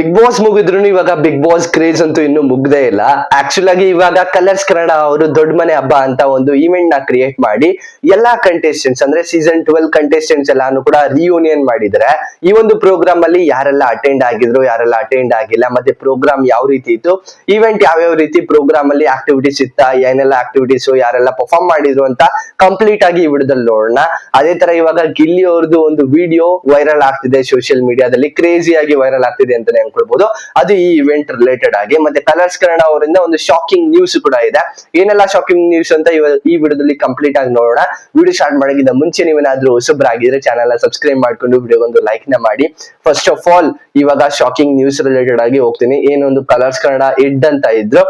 Big boss ಮುಗಿದ್ರು ಇವಾಗ big boss craze ಅಂತೂ ಇನ್ನು ಮುಗ್ದೇ ಇಲ್ಲ. ಆಕ್ಚುಲ್ ಆಗಿ ಇವಾಗ ಕಲರ್ಸ್ ಕನ್ನಡ ಅವರು ದೊಡ್ಡ ಮನೆ ಹಬ್ಬ ಅಂತ ಒಂದು ಇವೆಂಟ್ ನ ಕ್ರಿಯೇಟ್ ಮಾಡಿ ಎಲ್ಲಾ ಕಂಟೆಸ್ಟೆಂಟ್ಸ್ ಅಂದ್ರೆ ಸೀಸನ್ 12 ಕಂಟೆಸ್ಟೆಂಟ್ಸ್ ಎಲ್ಲಾನು ಕೂಡ ರಿಯೂನಿಯನ್ ಮಾಡಿದ್ರೆ. ಈ ಒಂದು ಪ್ರೋಗ್ರಾಮ್ ಅಲ್ಲಿ ಯಾರೆಲ್ಲ ಅಟೆಂಡ್ ಆಗಿದ್ರು, ಯಾರೆಲ್ಲ ಅಟೆಂಡ್ ಆಗಿಲ್ಲ, ಮತ್ತೆ ಪ್ರೋಗ್ರಾಮ್ ಯಾವ ರೀತಿ ಇತ್ತು, ಇವೆಂಟ್ ಯಾವ ರೀತಿ ಪ್ರೋಗ್ರಾಮ್ ಅಲ್ಲಿ ಆಕ್ಟಿವಿಟೀಸ್ ಇತ್ತ, ಏನೆಲ್ಲ ಆಕ್ಟಿವಿಟೀಸ್ ಯಾರೆಲ್ಲ ಪರ್ಫಾರ್ಮ್ ಮಾಡಿದ್ರು ಅಂತ ಕಂಪ್ಲೀಟ್ ಆಗಿ ಈ ವಿಡಿಯೋದಲ್ಲಿ ನೋಡೋಣ. ಅದೇ ತರ ಇವಾಗ ಗಿಲ್ಲಿ ಅವ್ರದ್ದು ಒಂದು ವಿಡಿಯೋ ವೈರಲ್ ಆಗ್ತಿದೆ ಸೋಷಿಯಲ್ ಮೀಡಿಯಾದಲ್ಲಿ, ಕ್ರೇಜಿ ಆಗಿ ವೈರಲ್ ಆಗ್ತಿದೆ ಅಂತಾನೆ ಅನ್ಕೊಳ್ಬಹುದು. ಅದು ಈ ಇವೆಂಟ್ ರಿಲೇಟೆಡ್ ಆಗಿ. ಮತ್ತೆ ಕಲರ್ಸ್ ಕನ್ನಡ ಅವರಿಂದ ಒಂದು ಶಾಕಿಂಗ್ ನ್ಯೂಸ್ ಕೂಡ ಇದೆ. ಏನೆಲ್ಲ ಶಾಕಿಂಗ್ ನ್ಯೂಸ್ ಅಂತ ಈ ವಿಡಿಯೋದಲ್ಲಿ ಕಂಪ್ಲೀಟ್ ಆಗಿ ನೋಡೋಣ. ವಿಡಿಯೋ ಸ್ಟಾರ್ಟ್ ಮಾಡೋಕ್ಕಿಂತ ಮುಂಚೆ ನೀವೇನಾದ್ರೂ ಹೊಸಬ್ರಾಗಿದ್ರೆ ಚಾನಲ್ ಸಬ್ಸ್ಕ್ರೈಬ್ ಮಾಡ್ಕೊಂಡು ವಿಡಿಯೋಗೊಂದು ಲೈಕ್ ನ ಮಾಡಿ. ಫಸ್ಟ್ ಆಫ್ ಆಲ್ ಇವಾಗ ಶಾಕಿಂಗ್ ನ್ಯೂಸ್ ರಿಲೇಟೆಡ್ ಆಗಿ ಹೋಗ್ತೀನಿ. ಏನೊಂದು ಕಲರ್ಸ್ ಕನ್ನಡ ಹೆಡ್ ಅಂತ ಇದ್ರು,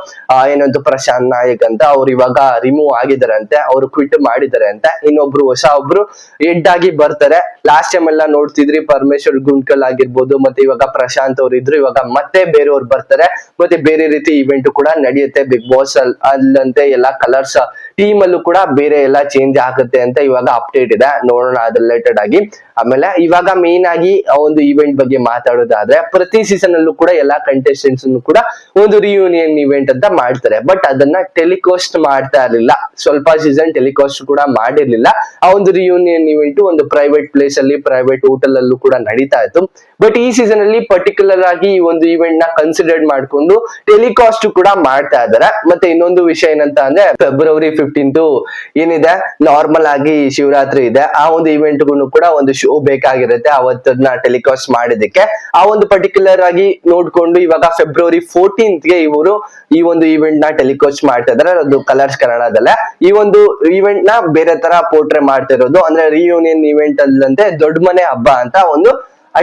ಏನೊಂದು ಪ್ರಶಾಂತ್ ನಾಯಕ್ ಅಂತ, ಅವ್ರು ಇವಾಗ ರಿಮೂವ್ ಆಗಿದಾರಂತೆ, ಅವ್ರು ಕ್ವಿಟ್ ಮಾಡಿದಾರೆ ಅಂತ. ಇನ್ನೊಬ್ರು ಹೊಸ ಒಬ್ರು ಹೆಡ್ ಆಗಿ ಬರ್ತಾರೆ. ಲಾಸ್ಟ್ ಟೈಮ್ ಎಲ್ಲ ನೋಡ್ತಿದ್ರಿ ಪರಮೇಶ್ವರ್ ಗುಂಡ್ಕಲ್ ಆಗಿರ್ಬೋದು, ಮತ್ತೆ ಇವಾಗ ಪ್ರಶಾಂತ್ ಅವ್ರು ಇದ್ರು. ಇವಾಗ ಮತ್ತೆ ಬೇರೆಯವ್ರು ಬರ್ತಾರೆ, ಮತ್ತೆ ಬೇರೆ ರೀತಿ ಇವೆಂಟ್ ಕೂಡ ನಡೆಯುತ್ತೆ ಬಿಗ್ ಬಾಸ್ ಅಲ್ಲಂತೆ. ಎಲ್ಲ ಕಲರ್ಸ್ ಟೀಮ್ ಅಲ್ಲೂ ಕೂಡ ಬೇರೆ ಎಲ್ಲ ಚೇಂಜ್ ಆಗುತ್ತೆ ಅಂತ ಇವಾಗ ಅಪ್ಡೇಟ್ ಇದೆ, ನೋಡೋಣ ಅದ್ರ ರಿಲೇಟೆಡ್ ಆಗಿ. ಆಮೇಲೆ ಇವಾಗ ಮೇನ್ ಆಗಿ ಆ ಒಂದು ಇವೆಂಟ್ ಬಗ್ಗೆ ಮಾತಾಡೋದಾದ್ರೆ, ಪ್ರತಿ ಸೀಸನ್ ಅಲ್ಲೂ ಕೂಡ ಎಲ್ಲಾ ಕಂಟೆಸ್ಟೆಂಟ್ಸ್ ಕೂಡ ಒಂದು ರಿಯೂನಿಯನ್ ಇವೆಂಟ್ ಅಂತ ಮಾಡ್ತಾರೆ. ಬಟ್ ಅದನ್ನ ಟೆಲಿಕಾಸ್ಟ್ ಮಾಡ್ತಾ ಇರ್ಲಿಲ್ಲ, ಸ್ವಲ್ಪ ಸೀಸನ್ ಟೆಲಿಕಾಸ್ಟ್ ಕೂಡ ಮಾಡಿರ್ಲಿಲ್ಲ. ಆ ಒಂದು ರಿಯೂನಿಯನ್ ಇವೆಂಟ್ ಒಂದು ಪ್ರೈವೇಟ್ ಪ್ಲೇಸ್ ಅಲ್ಲಿ, ಪ್ರೈವೇಟ್ ಹೋಟೆಲ್ ಅಲ್ಲೂ ಕೂಡ ನಡೀತಾ ಇತ್ತು. ಬಟ್ ಈ ಸೀಸನ್ ಅಲ್ಲಿ ಪರ್ಟಿಕ್ಯುಲರ್ ಆಗಿ ಈ ಒಂದು ಇವೆಂಟ್ ನ ಕನ್ಸಿಡರ್ ಮಾಡ್ಕೊಂಡು ಟೆಲಿಕಾಸ್ಟ್ ಕೂಡ ಮಾಡ್ತಾ ಇದಾರೆ. ಮತ್ತೆ ಇನ್ನೊಂದು ವಿಷಯ ಏನಂತ ಅಂದ್ರೆ, ಫೆಬ್ರವರಿ 15 ಏನಿದೆ, ನಾರ್ಮಲ್ ಆಗಿ ಶಿವರಾತ್ರಿ ಇದೆ, ಆ ಒಂದು ಇವೆಂಟ್ ಕೂಡ ಒಂದು ಶೋ ಬೇಕಾಗಿರುತ್ತೆ ಅವತ್ತನ್ನ ಟೆಲಿಕಾಸ್ಟ್ ಮಾಡಿದಕ್ಕೆ. ಆ ಒಂದು ಪರ್ಟಿಕ್ಯುಲರ್ ಆಗಿ ನೋಡ್ಕೊಂಡು ಇವಾಗ ಫೆಬ್ರವರಿ 14th ಗೆ ಇವರು ಈ ಒಂದು ಇವೆಂಟ್ ನ ಟೆಲಿಕಾಸ್ಟ್ ಮಾಡ್ತಾ ಇದಾರೆ. ಅದು ಕಲರ್ಸ್ ಕನ್ನಡದಲ್ಲೇ ಈ ಒಂದು ಇವೆಂಟ್ ನ ಬೇರೆ ತರ ಪೋರ್ಟ್ರೆ ಮಾಡ್ತಿರೋದು. ಅಂದ್ರೆ ರಿಯೂನಿಯನ್ ಇವೆಂಟ್ ಅಲ್ಲಂತೆ ದೊಡ್ಡ ಮನೆ ಹಬ್ಬ ಅಂತ ಒಂದು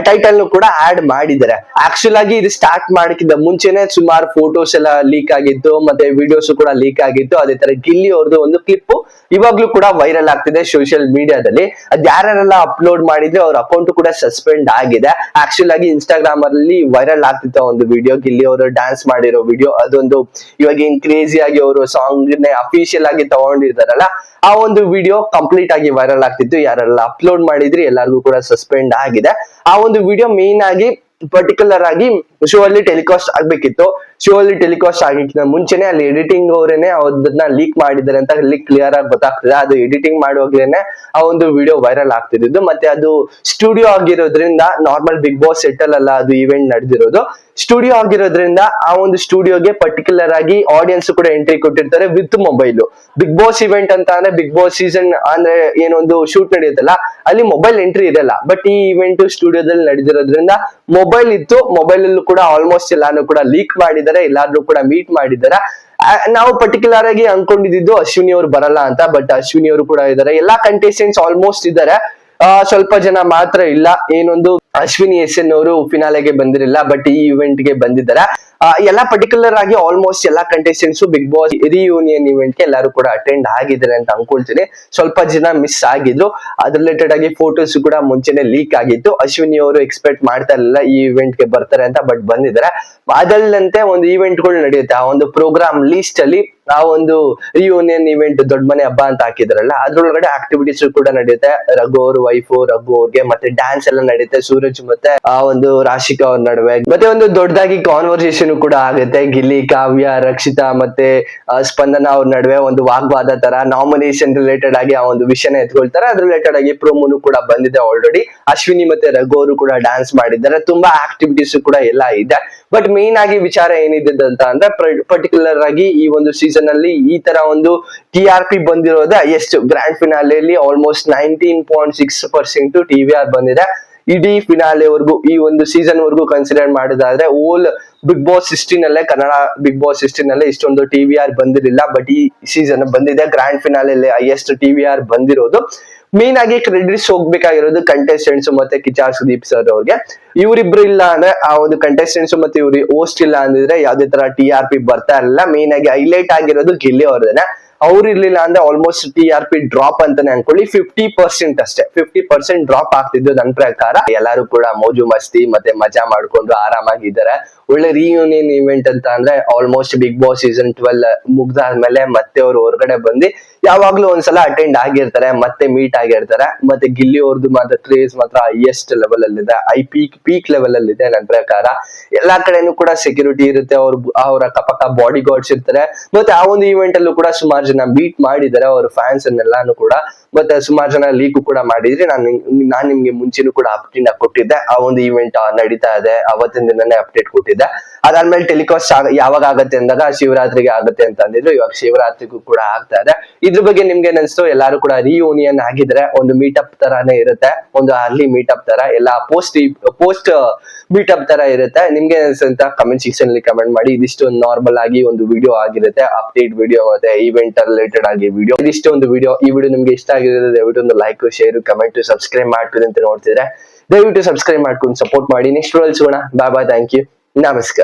ಟೈಟಲ್ ಕೂಡ ಆಡ್ ಮಾಡಿದ್ದಾರೆ. ಆಕ್ಚುಲ್ ಆಗಿ ಇದು ಸ್ಟಾರ್ಟ್ ಮಾಡಕ್ಕಿಂತ ಮುಂಚೆನೆ ಸುಮಾರು ಫೋಟೋಸ್ ಎಲ್ಲ ಲೀಕ್ ಆಗಿತ್ತು, ಮತ್ತೆ ವಿಡಿಯೋಸ್ ಕೂಡ ಲೀಕ್ ಆಗಿತ್ತು. ಅದೇ ತರ ಗಿಲ್ಲಿ ಅವ್ರದ್ದು ಒಂದು ಕ್ಲಿಪ್ ಇವಾಗ್ಲೂ ಕೂಡ ವೈರಲ್ ಆಗ್ತಿದೆ ಸೋಷಿಯಲ್ ಮೀಡಿಯಾದಲ್ಲಿ. ಅದ್ ಯಾರೆಲ್ಲ ಅಪ್ಲೋಡ್ ಮಾಡಿದ್ರೆ ಅವ್ರ ಅಕೌಂಟ್ ಕೂಡ ಸಸ್ಪೆಂಡ್ ಆಗಿದೆ. ಆಕ್ಚುಲ್ ಆಗಿ ಇನ್ಸ್ಟಾಗ್ರಾಮ್ ಅಲ್ಲಿ ವೈರಲ್ ಆಗ್ತಿತ್ತು ಒಂದು ವಿಡಿಯೋ, ಗಿಲ್ಲಿ ಅವರು ಡ್ಯಾನ್ಸ್ ಮಾಡಿರೋ ವಿಡಿಯೋ. ಅದೊಂದು ಇವಾಗ ಏನ್ ಕ್ರೇಜಿ ಆಗಿ ಅವರು ಸಾಂಗ್ ನೇ ಅಫಿಷಿಯಲ್ ಆಗಿ ತಗೊಂಡಿರ್ತಾರಲ್ಲ, ಆ ಒಂದು ವಿಡಿಯೋ ಕಂಪ್ಲೀಟ್ ಆಗಿ ವೈರಲ್ ಆಗ್ತಿತ್ತು. ಯಾರೆಲ್ಲ ಅಪ್ಲೋಡ್ ಮಾಡಿದ್ರಿ ಎಲ್ಲರಿಗೂ ಕೂಡ ಸಸ್ಪೆಂಡ್ ಆಗಿದೆ. ಆ ಒಂದು ವಿಡಿಯೋ ಮೇನ್ ಆಗಿ ಪರ್ಟಿಕ್ಯುಲರ್ ಆಗಿ ಶೋ ಅಲ್ಲಿ ಟೆಲಿಕಾಸ್ಟ್ ಆಗ್ಬೇಕಿತ್ತು. ಶೋ ಅಲ್ಲಿ ಟೆಲಿಕಾಸ್ಟ್ ಆಗಿಕ್ಕಿಂತ ಮುಂಚೆನೆ ಅಲ್ಲಿ ಎಡಿಟಿಂಗ್ ಅವರೇನೆ ಅದನ್ನ ಲೀಕ್ ಮಾಡಿದ್ದಾರೆ ಅಂತ ಅಲ್ಲಿ ಕ್ಲಿಯರ್ ಆಗಿ ಗೊತ್ತಾಗ್ತದೆ. ಅದು ಎಡಿಟಿಂಗ್ ಮಾಡುವಾಗ್ಲೇನೆ ಆ ಒಂದು ವಿಡಿಯೋ ವೈರಲ್ ಆಗ್ತಿದ್ದು. ಮತ್ತೆ ಅದು ಸ್ಟುಡಿಯೋ ಆಗಿರೋದ್ರಿಂದ, ನಾರ್ಮಲ್ ಬಿಗ್ ಬಾಸ್ ಸೆಟಲ್ ಅಲ್ಲ ಅದು ಇವೆಂಟ್ ನಡೆದಿರೋದು, ಸ್ಟುಡಿಯೋ ಆಗಿರೋದ್ರಿಂದ ಆ ಒಂದು ಸ್ಟುಡಿಯೋಗೆ ಪರ್ಟಿಕ್ಯುಲರ್ ಆಗಿ ಆಡಿಯನ್ಸ್ ಕೂಡ ಎಂಟ್ರಿ ಕೊಟ್ಟಿರ್ತಾರೆ with mobile. Big boss event ಅಂತ ಅಂದ್ರೆ, ಬಿಗ್ ಬಾಸ್ ಸೀಸನ್ ಅಂದ್ರೆ ಏನೊಂದು ಶೂಟ್ ನಡೆಯುತ್ತಲ್ಲ, ಅಲ್ಲಿ ಮೊಬೈಲ್ ಎಂಟ್ರಿ ಇರಲ್ಲ. ಬಟ್ ಈ ಇವೆಂಟ್ ಸ್ಟುಡಿಯೋದಲ್ಲಿ ನಡೆದಿರೋದ್ರಿಂದ ಮೊಬೈಲ್ ಇತ್ತು. ಮೊಬೈಲ್ ಅಲ್ಲೂ ಕೂಡ ಆಲ್ಮೋಸ್ಟ್ ಎಲ್ಲಾನು ಕೂಡ ಲೀಕ್ ಮಾಡಿದ್ದಾರೆ, ಎಲ್ಲಾದ್ರೂ ಕೂಡ ಮೀಟ್ ಮಾಡಿದ್ದಾರೆ. ನಾವು ಪರ್ಟಿಕ್ಯುಲರ್ ಆಗಿ ಅನ್ಕೊಂಡಿದ್ದು ಅಶ್ವಿನಿ ಅವರು ಬರಲ್ಲ ಅಂತ, ಬಟ್ ಅಶ್ವಿನಿ ಅವರು ಕೂಡ ಇದ್ದಾರೆ. ಎಲ್ಲಾ ಕಂಟೆಸ್ಟೆಂಟ್ಸ್ ಆಲ್ಮೋಸ್ಟ್ ಇದ್ದಾರೆ, ಸ್ವಲ್ಪ ಜನ ಮಾತ್ರ ಇಲ್ಲ. ಏನೊಂದು ಅಶ್ವಿನಿ SN ಅವರು ಫಿನಾಲೆಗೆ ಬಂದಿರಲಿಲ್ಲ, ಬಟ್ ಈ ಇವೆಂಟ್ ಗೆ ಬಂದಿದ್ದಾರೆ. ಎಲ್ಲ ಪರ್ಟಿಕ್ಯುಲರ್ ಆಗಿ ಆಲ್ಮೋಸ್ಟ್ ಎಲ್ಲಾ contestants big boss reunion event ಗೆ ಎಲ್ಲರೂ ಕೂಡ ಅಟೆಂಡ್ ಆಗಿದ್ದಾರೆ ಅಂತ ಅನ್ಕೊಳ್ತೀನಿ. ಸ್ವಲ್ಪ ಜನ ಮಿಸ್ ಆಗಿದ್ರು. ಅದ್ರ ರಿಲೇಟೆಡ್ ಆಗಿ ಫೋಟೋಸ್ ಕೂಡ ಮುಂಚೆನೆ ಲೀಕ್ ಆಗಿತ್ತು. ಅಶ್ವಿನಿ ಅವರು ಎಕ್ಸ್ಪೆಕ್ಟ್ ಮಾಡ್ತಾ ಇರಲಿಲ್ಲ ಈ ಇವೆಂಟ್ ಗೆ ಬರ್ತಾರೆ ಅಂತ, ಬಟ್ ಬಂದಿದ್ದಾರೆ. ಅದಲ್ಲಂತೆ ಒಂದು ಇವೆಂಟ್ ಗಳು ನಡೆಯುತ್ತೆ. ಆ ಒಂದು ಪ್ರೋಗ್ರಾಮ್ ಲೀಸ್ಟ್ ಅಲ್ಲಿ ಆ ಒಂದು ರಿಯೂನಿಯನ್ ಇವೆಂಟ್ ದೊಡ್ಡ ಮನೆ ಹಬ್ಬ ಅಂತ ಹಾಕಿದ್ರಲ್ಲ, ಅದ್ರೊಳಗಡೆ ಆಕ್ಟಿವಿಟೀಸ್ ಕೂಡ ನಡೆಯುತ್ತೆ. ರಘು ಅವ್ರ ವೈಫ್ ರಘು ಅವ್ರಿಗೆ ಮತ್ತೆ ಡ್ಯಾನ್ಸ್ ಎಲ್ಲ ನಡೆಯುತ್ತೆ ಸೂರಜ್ ಮತ್ತೆ ಆ ಒಂದು ರಾಶಿಕಾ ಅವ್ರ ನಡುವೆ. ಮತ್ತೆ ಒಂದು ದೊಡ್ಡದಾಗಿ ಕಾನ್ವರ್ಸೇಷನ್ ಕೂಡ ಆಗುತ್ತೆ. ಗಿಲ್ಲಿ, ಕಾವ್ಯ, ರಕ್ಷಿತಾ ಮತ್ತೆ ಸ್ಪಂದನ ಅವ್ರ ನಡುವೆ ಒಂದು ವಾಗ್ವಾದ ತರ ನಾಮಿನೇಷನ್ ರಿಲೇಟೆಡ್ ಆಗಿ ಆ ಒಂದು ವಿಷಯನ ಎತ್ಕೊಳ್ತಾರೆ. ಅದ್ರ ರಿಲೇಟೆಡ್ ಆಗಿ ಪ್ರೊಮೋನು ಕೂಡ ಬಂದಿದೆ ಆಲ್ರೆಡಿ. ಅಶ್ವಿನಿ ಮತ್ತೆ ರಘು ಅವರು ಕೂಡ ಡ್ಯಾನ್ಸ್ ಮಾಡಿದ್ದಾರೆ. ತುಂಬಾ ಆಕ್ಟಿವಿಟೀಸ್ ಕೂಡ ಎಲ್ಲ ಇದೆ. ಬಟ್ ಮೇನ್ ಆಗಿ ವಿಚಾರ ಏನಿದೆ ಅಂತ ಅಂದ್ರೆ, ಪರ್ಟಿಕ್ಯುಲರ್ ಆಗಿ ಈ ಒಂದು ಸೀಸನ್ ಅಲ್ಲಿ ಈ ತರ ಒಂದು TRP ಬಂದಿರೋದು ಎಷ್ಟು ಗ್ರ್ಯಾಂಡ್ ಫಿನಾಲೆಯಲ್ಲಿ ಆಲ್ಮೋಸ್ಟ್ 19.6% TVR ಬಂದಿದೆ. ಇಡೀ ಫಿನಾಲೆವರೆಗೂ ಈ ಒಂದು ಸೀಸನ್ ವರ್ಗೂ ಕನ್ಸಿಡರ್ ಮಾಡೋದಾದ್ರೆ ಓಲ್ ಬಿಗ್ ಬಾಸ್ 16 ಅಲ್ಲೇ, ಕನ್ನಡ ಬಿಗ್ ಬಾಸ್ 16 ಅಲ್ಲೇ ಇಷ್ಟೊಂದು TVR ಬಂದಿರಲಿಲ್ಲ. ಬಟ್ ಈ ಸೀಸನ್ ಬಂದಿದೆ. ಗ್ರ್ಯಾಂಡ್ ಫಿನಾಲೆಯಲ್ಲಿ ಹೈಯೆಸ್ಟ್ TVR ಬಂದಿರೋದು. ಮೇನ್ ಆಗಿ ಕ್ರೆಡಿಟ್ಸ್ ಹೋಗ್ಬೇಕಾಗಿರೋದು ಕಂಟೆಸ್ಟೆಂಟ್ಸ್ ಮತ್ತೆ ಕಿಚ್ಚ ಸುದೀಪ್ ಸರ್ ಅವ್ರಿಗೆ. ಇವ್ರಿಬ್ರು ಇಲ್ಲ ಅಂದ್ರೆ, ಆ ಒಂದು ಕಂಟೆಸ್ಟೆಂಟ್ಸ್ ಮತ್ತೆ ಇವ್ರಿ ಹೋಸ್ಟ್ ಇಲ್ಲ ಅಂದಿದ್ರೆ ಯಾವ್ದೇ ತರ TRP ಬರ್ತಾ ಇರಲಿಲ್ಲ. ಮೇನ್ ಆಗಿ ಹೈಲೈಟ್ ಆಗಿರೋದು ಗಿಲ್ಲಿ ಅವ್ರದೇನೆ. ಅವ್ರು ಇರ್ಲಿಲ್ಲ ಅಂದ್ರೆ ಆಲ್ಮೋಸ್ಟ್ TRP ಡ್ರಾಪ್ ಅಂತಾನೆ ಅನ್ಕೊಳ್ಳಿ. 50% ಅಷ್ಟೇ, 50% ಡ್ರಾಪ್ ಆಗ್ತಿದ್ದು ನನ್ನ ಪ್ರಕಾರ. ಎಲ್ಲಾರು ಕೂಡ ಮೋಜು ಮಸ್ತಿ ಮತ್ತೆ ಮಜಾ ಮಾಡ್ಕೊಂಡು ಆರಾಮಾಗಿದ್ದಾರೆ. ಒಳ್ಳೆ ರಿಯೂನಿಯನ್ ಇವೆಂಟ್ ಅಂತ ಅಂದ್ರೆ ಆಲ್ಮೋಸ್ಟ್ ಬಿಗ್ ಬಾಸ್ ಸೀಸನ್ 12 ಮುಗ್ದಾದ್ಮೇಲೆ ಮತ್ತೆ ಅವ್ರು ಹೊರಗಡೆ ಬಂದು ಯಾವಾಗ್ಲೂ ಒಂದ್ಸಲ ಅಟೆಂಡ್ ಆಗಿರ್ತಾರೆ, ಮತ್ತೆ ಮೀಟ್ ಆಗಿರ್ತಾರೆ. ಮತ್ತೆ ಗಿಲ್ಲಿ ಅವ್ರದ್ದು ಮಾತ್ರ ಕ್ರೇಜ್ ಮಾತ್ರ ಹೈಯೆಸ್ಟ್ ಲೆವೆಲ್ ಅಲ್ಲಿ ಇದೆ, ಪೀಕ್ ಲೆವೆಲ್ ಅಲ್ಲಿ ಇದೆ ನನ್ನ ಪ್ರಕಾರ. ಎಲ್ಲಾ ಕಡೆನೂ ಕೂಡ ಸೆಕ್ಯೂರಿಟಿ ಇರುತ್ತೆ, ಅವ್ರ ಅಕ್ಕಪಕ್ಕ ಬಾಡಿ ಗಾರ್ಡ್ಸ್ ಇರ್ತಾರೆ. ಮತ್ತೆ ಆ ಒಂದು ಈವೆಂಟ್ ಅಲ್ಲೂ ಕೂಡ ಸುಮಾರು ಜನ ಮೀಟ್ ಮಾಡಿದ್ದಾರೆ ಅವ್ರ ಫ್ಯಾನ್ಸ್ ಅನ್ನೆಲ್ಲಾನು ಕೂಡ. ಮತ್ತೆ ಸುಮಾರು ಜನ ಲೀಕ್ ಕೂಡ ಮಾಡಿದ್ರೆ ನಾನ್ ನಿಮ್ಗೆ ಮುಂಚೆನೂ ಕೂಡ ಅಪ್ಡೇಟ್ ಕೊಟ್ಟಿದ್ದೆ. ಆ ಒಂದು ಈವೆಂಟ್ ನಡೀತಾ ಇದೆ, ಅವತ್ತಿನ ದಿನನೇ ಅಪ್ಡೇಟ್ ಕೊಟ್ಟಿದ್ದೆ. ಅದಾದ್ಮೇಲೆ ಟೆಲಿಕಾಸ್ಟ್ ಯಾವಾಗ ಆಗತ್ತೆ ಅಂದಾಗ ಶಿವರಾತ್ರಿಗೆ ಆಗುತ್ತೆ ಅಂತ ಅಂದಿದ್ರು. ಇವಾಗ ಶಿವರಾತ್ರಿಗೂ ಕೂಡ ಆಗ್ತಾ ಇದೆ. ಇದ್ರ ಬಗ್ಗೆ ನಿಮ್ಗೆ ಅನ್ಸ್ತು? ಎಲ್ಲಾರು ಕೂಡ ರಿಯೂನಿಯನ್ ಆಗಿದ್ರೆ ಒಂದು ಮೀಟಪ್ ತರಾನೇ ಇರುತ್ತೆ, ಒಂದು ಅರ್ಲಿ ಮೀಟಪ್ ತರ, ಎಲ್ಲ ಪೋಸ್ಟ್ ಮೀಟಪ್ ತರ ಇರುತ್ತೆ. ನಿಮ್ಗೆ ಅನ್ಸಂತ ಕಮೆಂಟ್ ಸೆಕ್ಷನ್ ಅಲ್ಲಿ ಕಮೆಂಟ್ ಮಾಡಿ. ಇದಿಷ್ಟು ನಾರ್ಮಲ್ ಆಗಿ ಒಂದು ವಿಡಿಯೋ ಆಗಿರುತ್ತೆ, ಅಪ್ಡೇಟ್ ವಿಡಿಯೋ ಮತ್ತೆ ಈವೆಂಟ್ ರಿಲೇಟೆಡ್ ಆಗಿ ವಿಡಿಯೋ. ಇದಿಷ್ಟು ಒಂದು ವಿಡಿಯೋ. ಈ ವಿಡಿಯೋ ನಿಮ್ಗೆ ಇಷ್ಟ ಆಗಿರೋದು ದಯವಿಟ್ಟು ಒಂದು ಲೈಕ್, ಶೇರ್, ಕಮೆಂಟ್, ಸಬ್ಸ್ಕ್ರೈಬ್ ಮಾಡ್ಕೊಳ್ಳಿ ಅಂತ ನೋಡ್ತಿದ್ರೆ ದಯವಿಟ್ಟು ಸಬ್ಸ್ಕ್ರೈಬ್ ಮಾಡ್ಕೊಂಡು ಸಪೋರ್ಟ್ ಮಾಡಿ. ನೆಕ್ಸ್ಟ್ ವಿಡಿಯೋ ಸಿಗೋಣ. ಬಾಯ್ ಬಾಯ್, ಥ್ಯಾಂಕ್ ಯು, ನಮಸ್ಕಾರ.